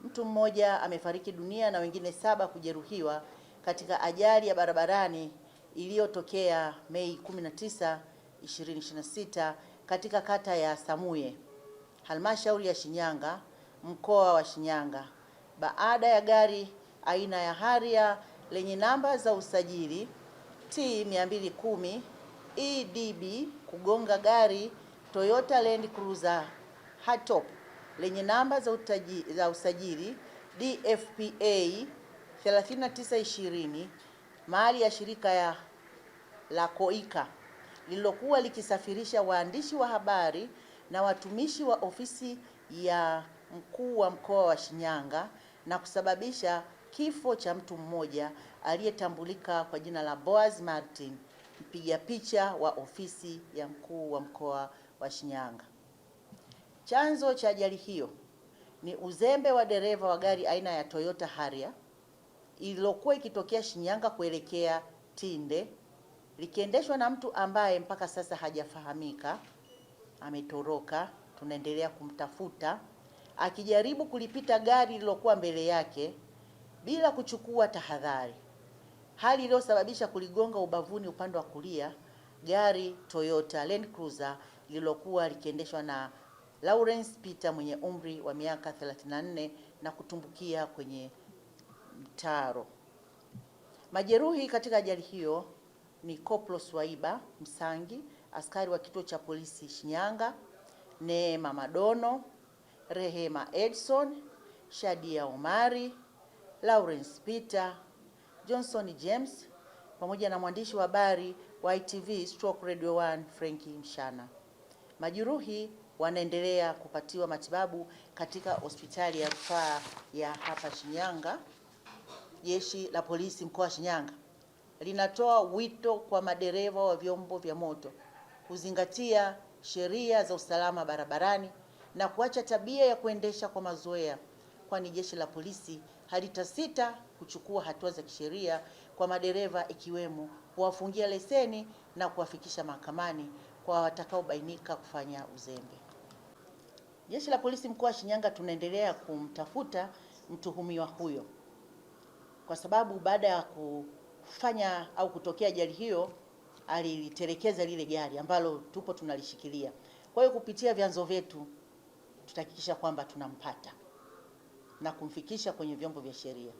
mtu mmoja amefariki dunia na wengine 7 kujeruhiwa katika ajali ya barabarani iliyotokea Mei 19, 2026 katika kata ya Samuye, halmashauri ya Shinyanga, mkoa wa Shinyanga, baada ya gari aina ya Harrier lenye namba za usajili T210 EDB kugonga gari Toyota Land Cruiser Hardtop lenye namba za usajili DFPA 3920 mali ya shirika la Koika lililokuwa likisafirisha waandishi wa habari na watumishi wa ofisi ya mkuu wa mkoa wa Shinyanga na kusababisha kifo cha mtu mmoja aliyetambulika kwa jina la Boaz Martin, mpiga picha wa ofisi ya mkuu wa mkoa wa Shinyanga. Chanzo cha ajali hiyo ni uzembe wa dereva wa gari aina ya Toyota Harrier iliyokuwa ikitokea Shinyanga kuelekea Tinde, likiendeshwa na mtu ambaye mpaka sasa hajafahamika, ametoroka, tunaendelea kumtafuta, akijaribu kulipita gari lililokuwa mbele yake bila kuchukua tahadhari, hali iliyosababisha kuligonga ubavuni upande wa kulia gari Toyota Land Cruiser lililokuwa likiendeshwa na Lawrence Peter mwenye umri wa miaka 34 na kutumbukia kwenye mtaro. Majeruhi katika ajali hiyo ni Koplo Swaiba Msangi, askari wa kituo cha polisi Shinyanga, Neema Madono, Rehema Edson, Shadia Omari, Lawrence Peter, Johnson James pamoja na mwandishi wa habari wa ITV/Radio 1 Frankie Mshana. Majeruhi wanaendelea kupatiwa matibabu katika hospitali ya rufaa ya hapa Shinyanga. Jeshi la polisi mkoa wa Shinyanga linatoa wito kwa madereva wa vyombo vya moto kuzingatia sheria za usalama barabarani na kuacha tabia ya kuendesha kwa mazoea, kwani jeshi la polisi halitasita kuchukua hatua za kisheria kwa madereva, ikiwemo kuwafungia leseni na kuwafikisha mahakamani kwa watakaobainika kufanya uzembe. Jeshi la polisi mkoa wa Shinyanga tunaendelea kumtafuta mtuhumiwa huyo, kwa sababu baada ya kufanya au kutokea ajali hiyo alitelekeza lile gari ambalo tupo tunalishikilia. Kwa hiyo kupitia vyanzo vyetu tutahakikisha kwamba tunampata na kumfikisha kwenye vyombo vya sheria.